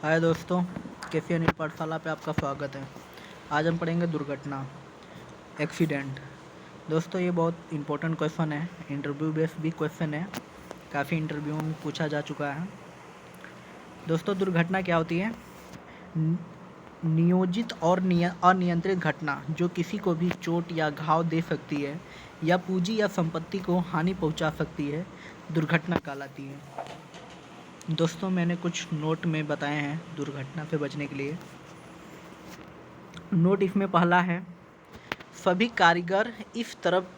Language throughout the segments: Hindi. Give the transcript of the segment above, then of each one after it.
हाय दोस्तों, कैफे अनिल पाठशाला पे आपका स्वागत है। आज हम पढ़ेंगे दुर्घटना, एक्सीडेंट। दोस्तों ये बहुत इम्पोर्टेंट क्वेश्चन है, इंटरव्यू बेस्ड भी क्वेश्चन है, काफ़ी इंटरव्यू में पूछा जा चुका है। दोस्तों दुर्घटना क्या होती है? नियोजित और अनियंत्रित घटना जो किसी को भी चोट या घाव दे सकती है या पूंजी या संपत्ति को हानि पहुंचा सकती है, दुर्घटना कहलाती है। दोस्तों मैंने कुछ नोट में बताए हैं दुर्घटना से बचने के लिए। नोट इसमें पहला है, सभी कारीगर इस तरफ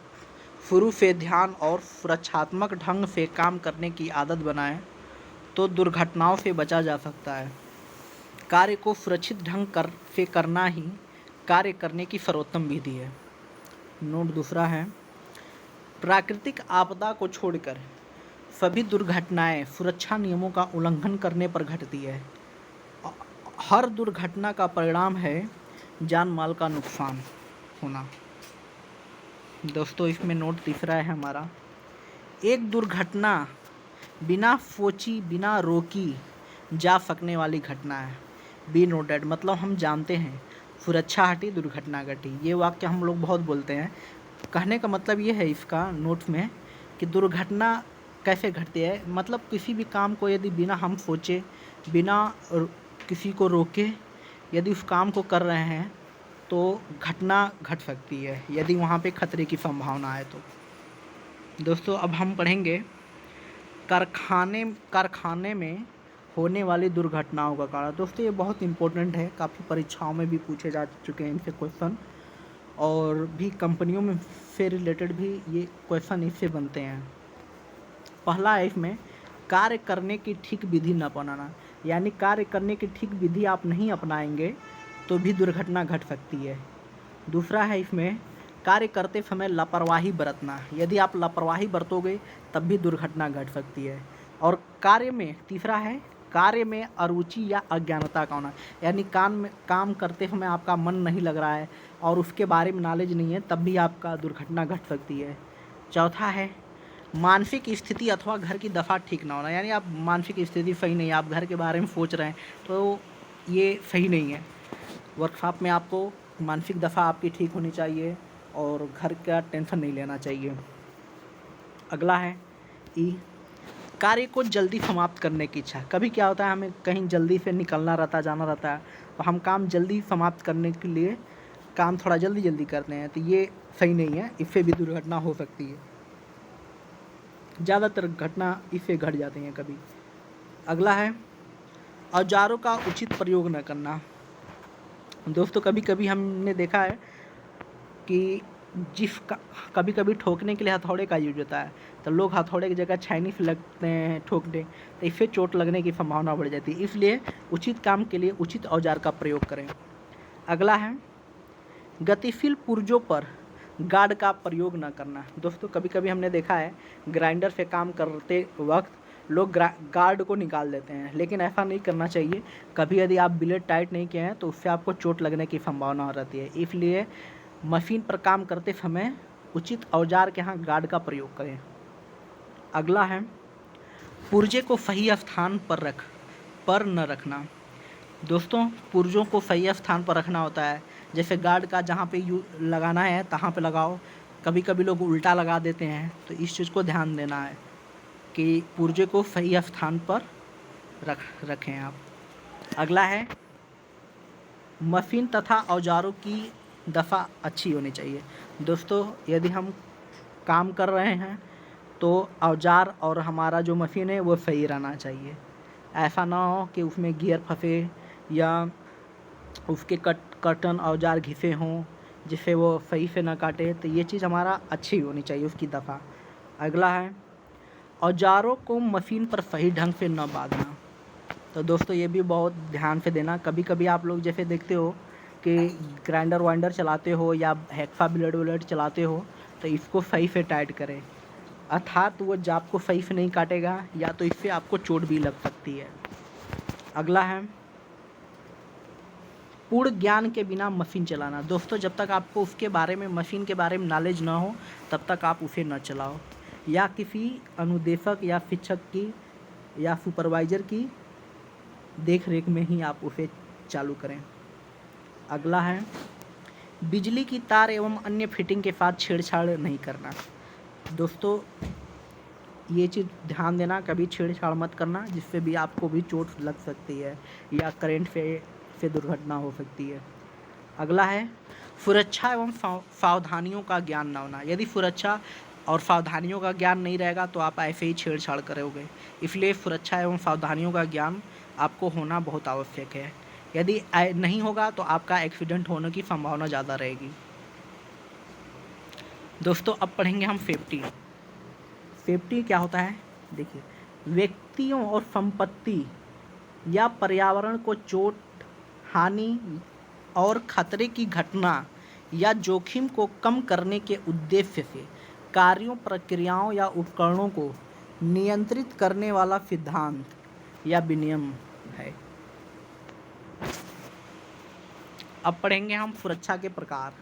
शुरू से ध्यान और सुरक्षात्मक ढंग से काम करने की आदत बनाएं तो दुर्घटनाओं से बचा जा सकता है। कार्य को सुरक्षित ढंग से करना ही कार्य करने की सर्वोत्तम विधि है। नोट दूसरा है, प्राकृतिक आपदा को छोड़कर सभी दुर्घटनाएं सुरक्षा नियमों का उल्लंघन करने पर घटती है। हर दुर्घटना का परिणाम है जान माल का नुकसान होना। दोस्तों इसमें नोट तीसरा है हमारा, एक दुर्घटना बिना सोची बिना रोकी जा सकने वाली घटना है। बी नोटेड, मतलब हम जानते हैं सुरक्षा हटी दुर्घटना घटी। ये वाक्य हम लोग बहुत बोलते हैं। कहने का मतलब ये है इसका नोट में कि दुर्घटना कैसे घटती है, मतलब किसी भी काम को यदि बिना हम सोचे बिना किसी को रोके यदि उस काम को कर रहे हैं तो घटना घट सकती है यदि वहाँ पे खतरे की संभावना है तो। दोस्तों अब हम पढ़ेंगे कारखाने में होने वाली दुर्घटनाओं का कारण। दोस्तों ये बहुत इम्पोर्टेंट है, काफ़ी परीक्षाओं में भी पूछे जा चुके हैं इनसे क्वेश्चन, और भी कंपनियों में से रिलेटेड भी ये क्वेश्चन इससे बनते हैं। पहला है इसमें, कार्य करने की ठीक विधि न अपनाना, यानी कार्य करने की ठीक विधि आप नहीं अपनाएंगे तो भी दुर्घटना घट सकती है। दूसरा है इसमें, कार्य करते समय लापरवाही बरतना, यदि आप लापरवाही बरतोगे तब भी दुर्घटना घट सकती है। और तीसरा है, कार्य में अरुचि या अज्ञानता का होना, यानी काम करते समय आपका मन नहीं लग रहा है और उसके बारे में नॉलेज नहीं है तब भी आपका दुर्घटना घट सकती है। चौथा है, मानसिक स्थिति अथवा घर की दशा ठीक ना होना, यानी आप मानसिक स्थिति सही नहीं है, आप घर के बारे में सोच रहे हैं तो ये सही नहीं है। वर्कशॉप में आपको मानसिक दशा आपकी ठीक होनी चाहिए और घर का टेंशन नहीं लेना चाहिए। अगला है ई, कार्य को जल्दी समाप्त करने की इच्छा। कभी क्या होता है, हमें कहीं जल्दी से निकलना रहता है, जाना रहता है, तो हम काम जल्दी समाप्त करने के लिए काम थोड़ा जल्दी करते हैं, तो ये सही नहीं है, इससे भी दुर्घटना हो सकती है। ज़्यादातर घटना इससे घट जाती हैं कभी। अगला है, औजारों का उचित प्रयोग न करना। दोस्तों कभी कभी हमने देखा है कि कभी कभी ठोकने के लिए हथौड़े का यूज होता है, तो लोग हथौड़े की जगह छैनी से लगते हैं ठोकने, तो इससे चोट लगने की संभावना बढ़ जाती है। इसलिए उचित काम के लिए उचित औजार का प्रयोग करें। अगला है, गतिशील पुर्जों पर गार्ड का प्रयोग न करना। दोस्तों कभी कभी हमने देखा है ग्राइंडर से काम करते वक्त लोग गार्ड को निकाल देते हैं, लेकिन ऐसा नहीं करना चाहिए। कभी यदि आप ब्लेड टाइट नहीं किए हैं तो उससे आपको चोट लगने की संभावना रहती है। इसलिए मशीन पर काम करते समय उचित औजार के यहाँ गार्ड का प्रयोग करें। अगला है, पुर्जे को सही स्थान पर न रखना। दोस्तों पुर्जों को सही स्थान पर रखना होता है, जैसे गार्ड का जहाँ पे लगाना है तहाँ पे लगाओ। कभी कभी लोग उल्टा लगा देते हैं, तो इस चीज़ को ध्यान देना है कि पुर्जे को सही स्थान पर रखें आप। अगला है, मशीन तथा औजारों की दफ़ा अच्छी होनी चाहिए। दोस्तों यदि हम काम कर रहे हैं तो औजार और हमारा जो मशीन है वो सही रहना चाहिए। ऐसा ना हो कि उसमें गियर फंसे या उसके कटन औजार घिसे हों जिससे वो सही से ना काटे, तो ये चीज़ हमारा अच्छी होनी चाहिए उसकी दफ़ा। अगला है, औजारों को मशीन पर सही ढंग से न बांधना। तो दोस्तों ये भी बहुत ध्यान से देना। कभी कभी आप लोग जैसे देखते हो कि ग्राइंडर वाइंडर चलाते हो या हेक्सा ब्लेड चलाते हो, तो इसको सही से टाइट करें, अर्थात वो जाप को सही से नहीं काटेगा या तो इससे आपको चोट भी लग सकती है। अगला है, पूर्ण ज्ञान के बिना मशीन चलाना। दोस्तों जब तक आपको उसके बारे में मशीन के बारे में नॉलेज ना हो तब तक आप उसे न चलाओ, या किसी अनुदेशक या शिक्षक की या सुपरवाइज़र की देख रेख में ही आप उसे चालू करें। अगला है, बिजली की तार एवं अन्य फिटिंग के साथ छेड़छाड़ नहीं करना। दोस्तों ये चीज़ ध्यान देना, कभी छेड़छाड़ मत करना, जिससे भी आपको भी चोट लग सकती है या करंट से दुर्घटना हो सकती है। अगला है, सुरक्षा एवं सावधानियों का ज्ञान न होना। यदि सुरक्षा और सावधानियों का ज्ञान नहीं रहेगा तो आप ऐसे ही छेड़छाड़ करोगे, इसलिए सुरक्षा एवं सावधानियों का ज्ञान आपको होना बहुत आवश्यक है। यदि नहीं होगा तो आपका एक्सीडेंट होने की संभावना ज़्यादा रहेगी। दोस्तों अब पढ़ेंगे हम सेफ्टी। सेफ्टी क्या होता है? देखिए, व्यक्तियों और संपत्ति या पर्यावरण को चोट, हानि और खतरे की घटना या जोखिम को कम करने के उद्देश्य से कार्यों, प्रक्रियाओं या उपकरणों को नियंत्रित करने वाला सिद्धांत या विनियम है। अब पढ़ेंगे हम सुरक्षा के प्रकार।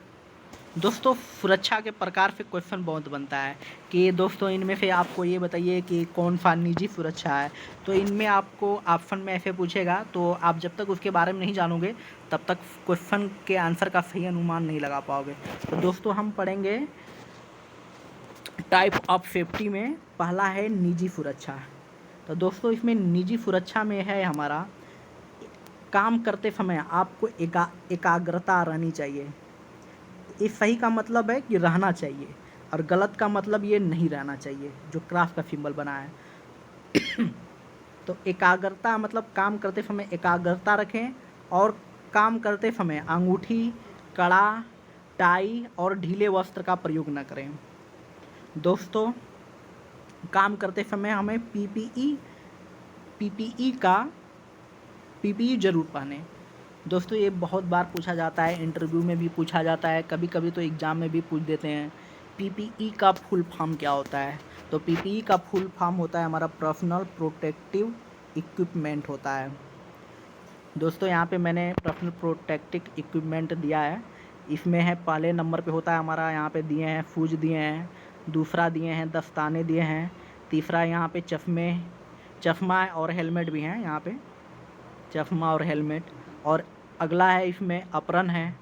दोस्तों सुरक्षा के प्रकार से क्वेश्चन बहुत बनता है कि दोस्तों इनमें से आपको ये बताइए कि कौन सा निजी सुरक्षा है। तो इनमें आपको ऑप्शन में ऐसे पूछेगा, तो आप जब तक उसके बारे में नहीं जानोगे तब तक क्वेश्चन के आंसर का सही अनुमान नहीं लगा पाओगे। तो दोस्तों हम पढ़ेंगे टाइप ऑफ सेफ्टी में पहला है निजी सुरक्षा। तो दोस्तों इसमें निजी सुरक्षा में है हमारा, काम करते समय आपको एकाग्रता रहनी चाहिए। इस सही का मतलब है कि रहना चाहिए, और गलत का मतलब ये नहीं रहना चाहिए, जो क्रॉस का सिंबल बना है। तो एकाग्रता मतलब काम करते समय एकाग्रता रखें, और काम करते समय अंगूठी, कड़ा, टाई और ढीले वस्त्र का प्रयोग न करें। दोस्तों काम करते समय हमें पीपीई ज़रूर पहने। दोस्तों ये बहुत बार पूछा जाता है, इंटरव्यू में भी पूछा जाता है, कभी कभी तो एग्ज़ाम में भी पूछ देते हैं पीपीई का फुल फॉर्म क्या होता है। तो पीपीई का फुल फॉर्म होता है हमारा पर्सनल प्रोटेक्टिव इक्विपमेंट होता है। दोस्तों यहाँ पे मैंने पर्सनल प्रोटेक्टिव इक्विपमेंट दिया है। इसमें है पहले नंबर पे होता है हमारा, यहाँ पे दिए हैं शूज दिए हैं, दूसरा दिए हैं दस्ताने दिए हैं, तीसरा यहाँ पे चश्मा और हेलमेट भी हैं, यहाँ पे चश्मा और हेलमेट, और अगला है इसमें अप्रन है,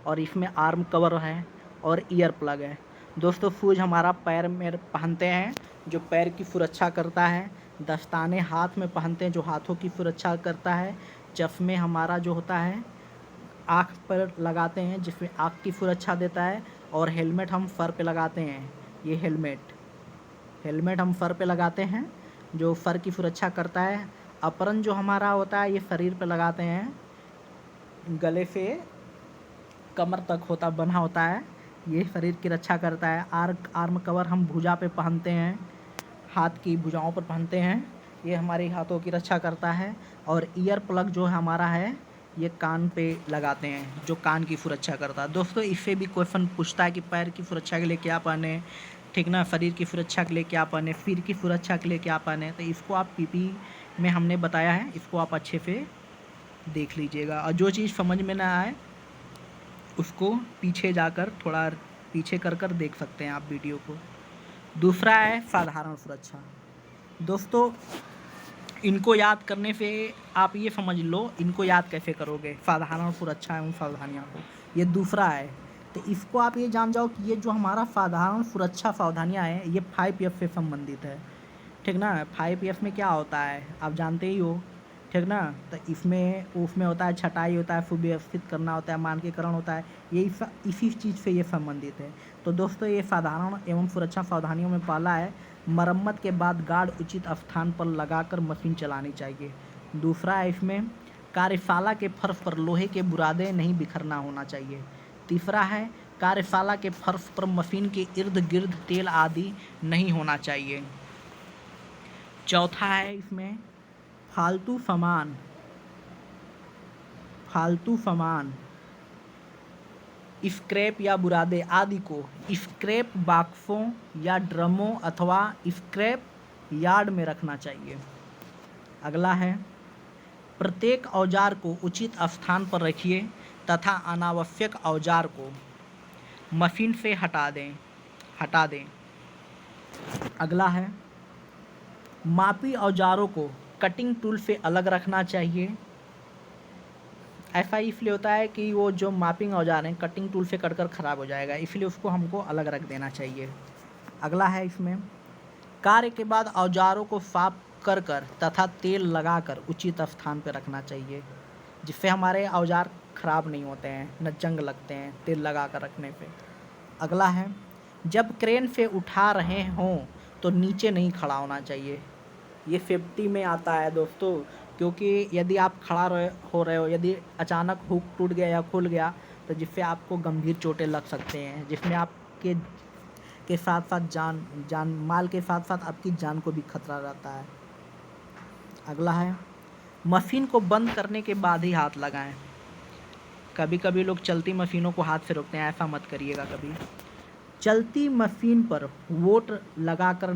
और इसमें आर्म कवर है और ईयर प्लग है। दोस्तों शूज हमारा पैर में पहनते हैं जो पैर की सुरक्षा करता है, दस्ताने हाथ में पहनते हैं जो हाथों की सुरक्षा करता है, चश्मे हमारा जो होता है आँख पर लगाते हैं जिसमें आँख की सुरक्षा देता है, और हेलमेट हम सर पे लगाते हैं। ये हेलमेट हम सर पे लगाते हैं जो सर की सुरक्षा करता है। अप्रन जो हमारा होता है ये शरीर पे लगाते हैं, गले से कमर तक बना होता है, ये शरीर की रक्षा करता है। आर्म कवर हम भुजा पे पहनते हैं, हाथ की भुजाओं पर पहनते हैं, ये हमारे हाथों की रक्षा करता है। और ईयर प्लग जो हमारा है ये कान पे लगाते हैं जो कान की सुरक्षा करता है। दोस्तों इससे भी क्वेश्चन पूछता है कि पैर की सुरक्षा के लिए क्या पहने, ठीक ना, शरीर की सुरक्षा के लिए क्या पहने, सिर की सुरक्षा के लिए क्या पहने। तो इसको आप पीपी में हमने बताया है, इसको आप अच्छे से देख लीजिएगा, और जो चीज़ समझ में ना आए उसको पीछे जाकर थोड़ा पीछे कर देख सकते हैं आप वीडियो को। दूसरा है साधारण सुरक्षा। दोस्तों इनको याद करने से आप ये समझ लो, इनको याद कैसे करोगे, साधारण सुरक्षा एवं सावधानियाँ को, ये दूसरा है। तो इसको आप ये जान जाओ कि ये जो हमारा साधारण सुरक्षा सावधानियाँ हैं ये 5F से संबंधित है, ठीक ना। 5F में क्या होता है आप जानते ही हो, ठीक ना। तो उसमें होता है छटाई होता है, सुव्यवस्थित करना होता है, मानकीकरण होता है, यही इसी चीज़ से ये संबंधित है। तो दोस्तों ये साधारण एवं सुरक्षा सावधानियों में पहला है, मरम्मत के बाद गार्ड उचित स्थान पर लगाकर मशीन चलानी चाहिए। दूसरा है इसमें कार्यशाला के फर्श पर लोहे के बुरादे नहीं बिखरना होना चाहिए। तीसरा है कार्यशाला के फर्श पर मशीन के इर्द गिर्द तेल आदि नहीं होना चाहिए। चौथा है इसमें फालतू सामान स्क्रैप या बुरादे आदि को स्क्रैप बॉक्सों या ड्रमों अथवा स्क्रैप यार्ड में रखना चाहिए। अगला है प्रत्येक औजार को उचित स्थान पर रखिए तथा अनावश्यक औजार को मशीन से हटा दें। अगला है मापी औजारों को कटिंग टूल से अलग रखना चाहिए। ऐसा इसलिए होता है कि वो जो मापिंग औजार हैं कटिंग टूल से कटकर ख़राब हो जाएगा, इसलिए उसको हमको अलग रख देना चाहिए। अगला है इसमें, कार्य के बाद औजारों को साफ कर तथा तेल लगाकर उचित स्थान पर रखना चाहिए, जिससे हमारे औजार ख़राब नहीं होते हैं, न जंग लगते हैं तेल लगा कर रखने पे। अगला है, जब क्रेन से उठा रहे हों तो नीचे नहीं खड़ा होना चाहिए। ये सेफ्टी में आता है दोस्तों, क्योंकि यदि आप खड़ा हो रहे हो, यदि अचानक हुक टूट गया या खुल गया तो जिससे आपको गंभीर चोटें लग सकते हैं, जिसमें आपके के साथ साथ जान माल के साथ साथ आपकी जान को भी खतरा रहता है। अगला है, मशीन को बंद करने के बाद ही हाथ लगाएं। कभी कभी लोग चलती मशीनों को हाथ से रोकते हैं, ऐसा मत करिएगा कभी। चलती मशीन पर वोट लगाकर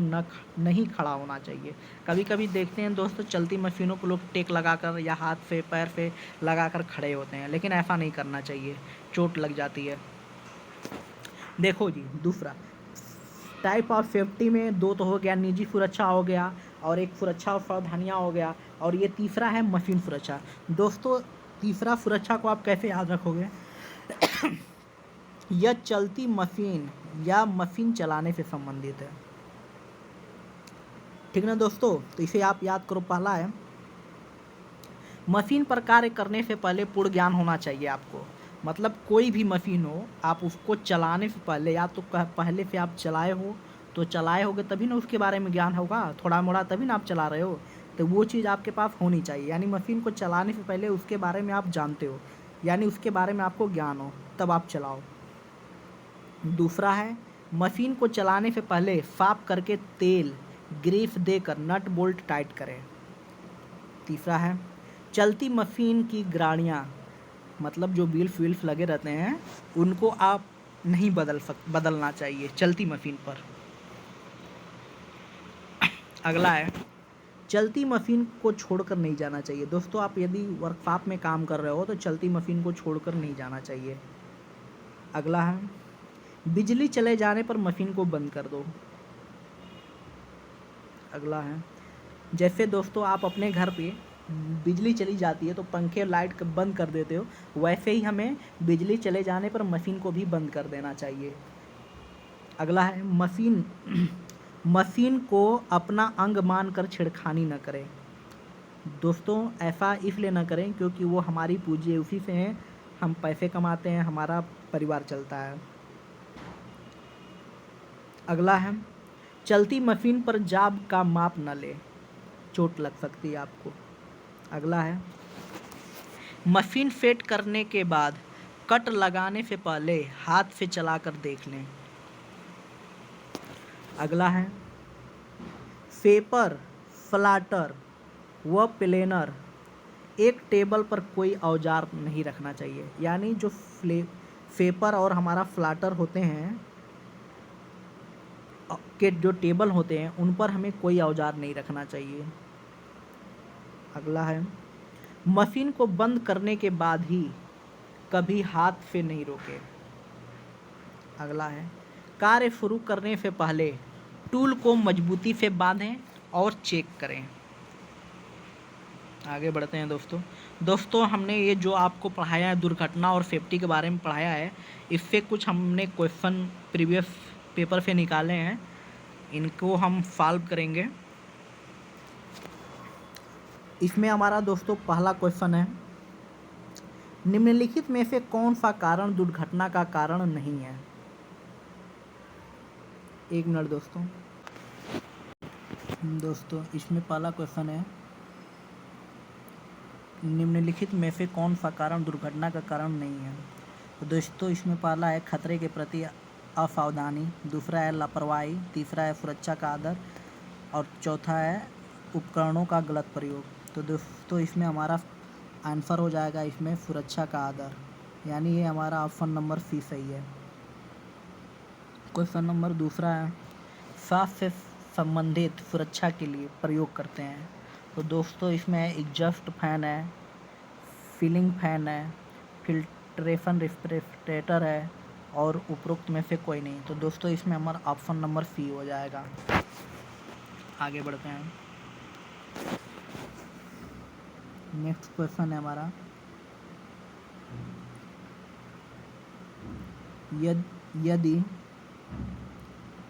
नहीं खड़ा होना चाहिए। कभी कभी देखते हैं दोस्तों, चलती मशीनों को लोग टेक लगाकर या हाथ से पैर से लगाकर खड़े होते हैं, लेकिन ऐसा नहीं करना चाहिए, चोट लग जाती है। देखो जी, दूसरा टाइप ऑफ सेफ्टी में दो तो हो गया, निजी सुरक्षा हो गया और एक सुरक्षा और सावधानियाँ हो गया, और ये तीसरा है मशीन सुरक्षा। दोस्तों तीसरा सुरक्षा को आप कैसे याद रखोगे? यह चलती मशीन या मशीन चलाने से संबंधित है, ठीक ना दोस्तों? तो इसे आप याद करो। पहला है, मशीन पर कार्य करने से पहले पूर्ण ज्ञान होना चाहिए आपको। मतलब कोई भी मशीन हो, आप उसको चलाने से पहले या तो पहले से आप चलाए होगे तभी ना उसके बारे में ज्ञान होगा, थोड़ा मोड़ा तभी ना आप चला रहे हो, तो वो चीज़ आपके पास होनी चाहिए। यानी मशीन को चलाने से पहले उसके बारे में आप जानते हो, यानी उसके बारे में आपको ज्ञान हो, तब आप चलाओ। दूसरा है, मशीन को चलाने से पहले साफ करके तेल ग्रीस देकर नट बोल्ट टाइट करें। तीसरा है, चलती मशीन की गाड़ियाँ, मतलब जो व्हील्स लगे रहते हैं, उनको आप नहीं बदलना चाहिए चलती मशीन पर। अगला है, चलती मशीन को छोड़कर नहीं जाना चाहिए। दोस्तों आप यदि वर्कशॉप में काम कर रहे हो तो चलती मशीन को छोड़कर नहीं जाना चाहिए। अगला है, बिजली चले जाने पर मशीन को बंद कर दो। अगला है, जैसे दोस्तों आप अपने घर पे बिजली चली जाती है तो पंखे लाइट बंद कर देते हो, वैसे ही हमें बिजली चले जाने पर मशीन को भी बंद कर देना चाहिए। अगला है, मशीन को अपना अंग मानकर छेड़खानी न करें। दोस्तों ऐसा इसलिए न करें क्योंकि वो हमारी पूंजी है, उसी से हैं हम पैसे कमाते हैं, हमारा परिवार चलता है। अगला है, चलती मशीन पर जाब का माप न ले, चोट लग सकती है आपको। अगला है, मशीन सेट करने के बाद कट लगाने से पहले हाथ से चलाकर देख लें। अगला है, पेपर, फ्लैटर व प्लेनर एक टेबल पर कोई औजार नहीं रखना चाहिए। यानी जो पेपर और हमारा फ्लैटर होते हैं के जो टेबल होते हैं उन पर हमें कोई औजार नहीं रखना चाहिए। अगला है, मशीन को बंद करने के बाद ही कभी हाथ से नहीं रोके। अगला है, कार्य शुरू करने से पहले टूल को मजबूती से बांधें और चेक करें। आगे बढ़ते हैं दोस्तों हमने ये जो आपको पढ़ाया है दुर्घटना और सेफ्टी के बारे में पढ़ाया है, इससे कुछ हमने क्वेश्चन प्रीवियस पेपर से निकाले हैं, इनको हम सॉल्व करेंगे। इसमें हमारा दोस्तों पहला क्वेश्चन है, निम्नलिखित में से कौन सा कारण दुर्घटना का कारण नहीं है? एक मिनट दोस्तों इसमें पहला क्वेश्चन है, निम्नलिखित में से कौन सा कारण दुर्घटना का कारण नहीं है? तो दोस्तों इसमें पहला है खतरे के प्रति असावधानी, दूसरा है लापरवाही, तीसरा है सुरक्षा का आदर और चौथा है उपकरणों का गलत प्रयोग। तो दोस्तों इसमें हमारा आंसर हो जाएगा इसमें सुरक्षा का आदर, यानी ये हमारा ऑप्शन नंबर सी सही है। क्वेश्चन नंबर दूसरा है, स्वास्थ्य से संबंधित सुरक्षा के लिए प्रयोग करते हैं। तो दोस्तों इसमें एग्जॉस्ट फैन है, सीलिंग फैन है, फिल्ट्रेशन रेफ्रिजरेटर है और उपरोक्त में से कोई नहीं। तो दोस्तों इसमें हमारा ऑप्शन नंबर सी हो जाएगा। आगे बढ़ते हैं। नेक्स्ट क्वेश्चन है हमारा, यदि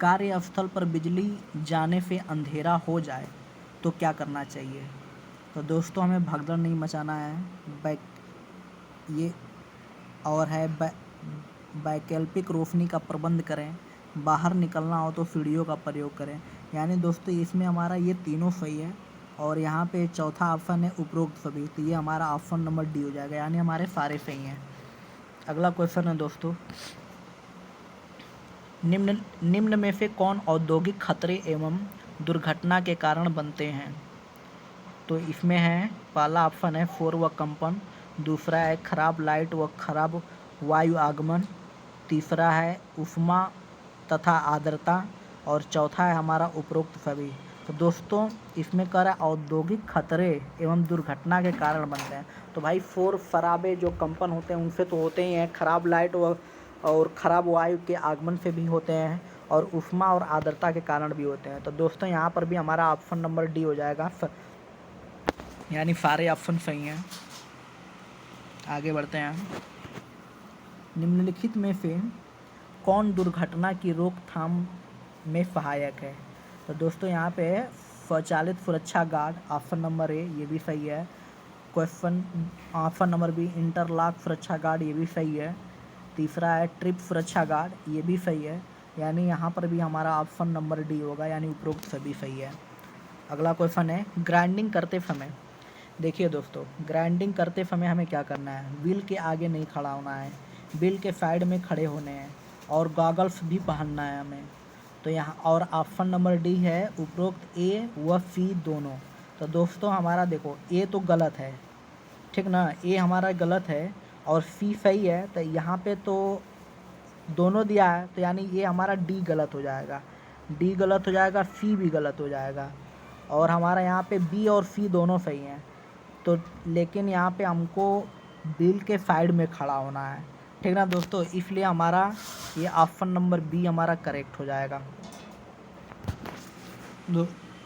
कार्यस्थल पर बिजली जाने से अंधेरा हो जाए तो क्या करना चाहिए। तो दोस्तों हमें भगदड़ नहीं मचाना है, ये और है वैकल्पिक रोशनी का प्रबंध करें, बाहर निकलना हो तो सीढ़ियों का प्रयोग करें। यानी दोस्तों इसमें हमारा ये तीनों सही है और यहाँ पे चौथा ऑप्शन है उपरोक्त सभी, तो ये हमारा ऑप्शन नंबर डी हो जाएगा, यानी हमारे सारे सही हैं। अगला क्वेश्चन है दोस्तों, निम्न में से कौन औद्योगिक खतरे एवं दुर्घटना के कारण बनते हैं। तो इसमें है पहला ऑप्शन है शोर व कंपन, दूसरा है खराब लाइट व खराब वायु आगमन, तीसरा है उष्मा तथा आर्द्रता और चौथा है हमारा उपरोक्त सभी। तो दोस्तों इसमें कह रहा है औद्योगिक खतरे एवं दुर्घटना के कारण बनते हैं। तो भाई शोर शराबे जो कंपन होते हैं उनसे तो होते ही हैं, खराब लाइट और खराब वायु के आगमन से भी होते हैं और उष्मा और आर्द्रता के कारण भी होते हैं। तो दोस्तों यहाँ पर भी हमारा ऑप्शन नंबर डी हो जाएगा, यानी सारे ऑप्शन सही हैं। आगे बढ़ते हैं, निम्नलिखित में से कौन दुर्घटना की रोकथाम में सहायक है। तो दोस्तों यहाँ पे है स्वचालित सुरक्षा गार्ड, ऑप्शन नंबर ए, ये भी सही है। Question option number B interlock सुरक्षा गार्ड, ये भी सही है। तीसरा है ट्रिप सुरक्षा गार्ड, ये भी सही है, यानी यहाँ पर भी हमारा ऑप्शन नंबर डी होगा, यानी उपरोक्त सभी सही है। अगला क्वेश्चन है ग्राइंडिंग करते समय। देखिए दोस्तों ग्राइंडिंग करते समय हमें क्या करना है, व्हील के आगे नहीं खड़ा होना है, व्हील के साइड में खड़े होने हैं और गॉगल्स भी पहनना है हमें। तो यहाँ और ऑप्शन नंबर डी है उपरोक्त ए व सी दोनों। तो दोस्तों हमारा देखो ए तो गलत है, ठीक ना, ए हमारा गलत है और सी सही है। तो यहाँ पे तो दोनों दिया है, तो यानी ये हमारा डी गलत हो जाएगा, डी गलत हो जाएगा, सी भी गलत हो जाएगा और हमारा यहाँ पे बी और सी दोनों सही हैं। तो लेकिन यहाँ पे हमको व्हील के साइड में खड़ा होना है, ठीक ना दोस्तों, इसलिए हमारा ये ऑप्शन नंबर बी हमारा करेक्ट हो जाएगा।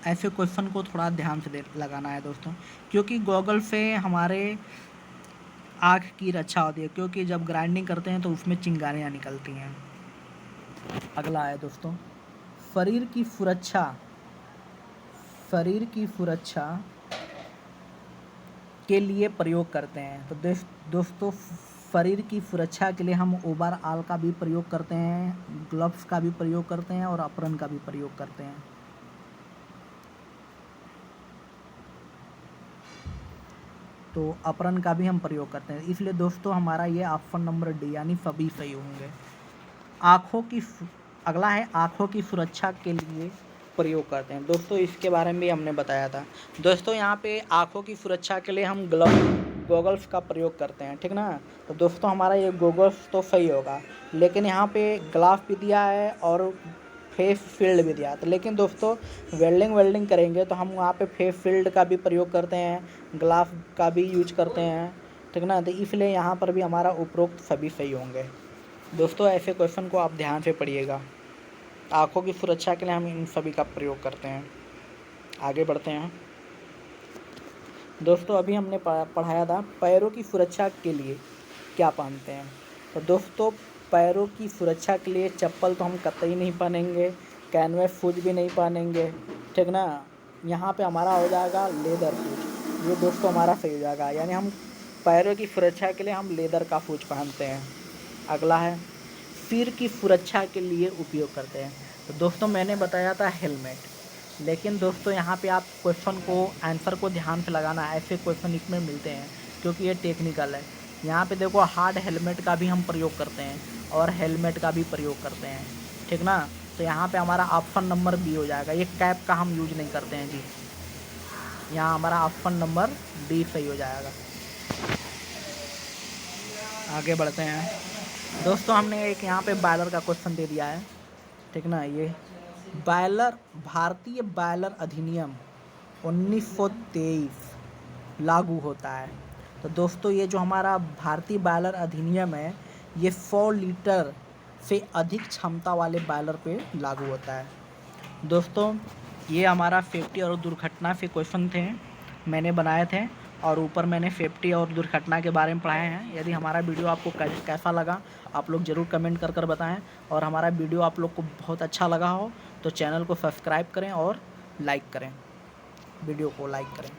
ऐसे क्वेश्चन को थोड़ा ध्यान से लगाना है दोस्तों, क्योंकि गॉगल से हमारे आँख की रक्षा होती है, क्योंकि जब ग्राइंडिंग करते हैं तो उसमें चिंगारियाँ निकलती हैं। अगला है दोस्तों शरीर की सुरक्षा के लिए प्रयोग करते हैं। तो दोस्तों शरीर की सुरक्षा के लिए हम ओवरऑल का भी प्रयोग करते हैं, ग्लव्स का भी प्रयोग करते हैं और अप्रन का भी प्रयोग करते हैं। तो अप्रन का भी हम प्रयोग करते हैं, इसलिए दोस्तों हमारा ये ऑप्शन नंबर डी यानी सभी सही होंगे। अगला है आँखों की सुरक्षा के लिए प्रयोग करते हैं। दोस्तों इसके बारे में भी हमने बताया था। दोस्तों यहाँ पे आँखों की सुरक्षा के लिए हम गॉगल्स का प्रयोग करते हैं, ठीक ना। तो दोस्तों हमारा ये गॉगल्स तो सही होगा, लेकिन यहाँ पे ग्लास भी दिया है और फेस शील्ड भी दिया है। तो लेकिन दोस्तों वेल्डिंग करेंगे तो हम वहाँ पे फेस शील्ड का भी प्रयोग करते हैं, ग्लास का भी यूज करते हैं, ठीक ना। तो इसलिए यहाँ पर भी हमारा उपरोक्त सभी सही होंगे। दोस्तों ऐसे क्वेश्चन को आप ध्यान से पढ़िएगा। आँखों की सुरक्षा के लिए हम इन सभी का प्रयोग करते हैं। आगे बढ़ते हैं दोस्तों, अभी हमने पढ़ाया था पैरों की सुरक्षा के लिए क्या पहनते हैं। तो दोस्तों पैरों की सुरक्षा के लिए चप्पल तो हम कतई नहीं पहनेंगे, कैनवस शूज भी नहीं पहनेंगे, ठीक ना। यहाँ पे हमारा हो जाएगा लेदर शूज, ये दोस्तों हमारा सही हो जाएगा, यानी हम पैरों की सुरक्षा के लिए हम लेदर का शूज पहनते हैं। अगला है सिर की सुरक्षा के लिए उपयोग करते हैं। तो दोस्तों मैंने बताया था हेलमेट, लेकिन दोस्तों यहाँ पे आप क्वेश्चन को आंसर को ध्यान से लगाना, ऐसे क्वेश्चन इसमें मिलते हैं क्योंकि ये टेक्निकल है। यहाँ पे देखो हार्ड हेलमेट का भी हम प्रयोग करते हैं और हेलमेट का भी प्रयोग करते हैं, ठीक ना। तो यहाँ पे हमारा ऑप्शन नंबर बी हो जाएगा, ये कैप का हम यूज नहीं करते हैं जी, यहाँ हमारा ऑप्शन नंबर डी सही हो जाएगा। आगे बढ़ते हैं दोस्तों, हमने एक यहाँ पे बॉयलर का क्वेश्चन दे दिया है, ठीक ना। ये भारतीय बॉयलर अधिनियम 1923 लागू होता है। तो दोस्तों ये जो हमारा भारतीय बॉयलर अधिनियम है ये 100 लीटर से अधिक क्षमता वाले बॉयलर पे लागू होता है। दोस्तों ये हमारा सेफ्टी और दुर्घटना से क्वेश्चन थे, मैंने बनाए थे और ऊपर मैंने सेफ्टी और दुर्घटना के बारे में पढ़ाए हैं। यदि हमारा वीडियो आपको कैसा लगा आप लोग ज़रूर कमेंट कर बताएं, और हमारा वीडियो आप लोग को बहुत अच्छा लगा हो तो चैनल को सब्सक्राइब करें और लाइक करें, वीडियो को लाइक करें।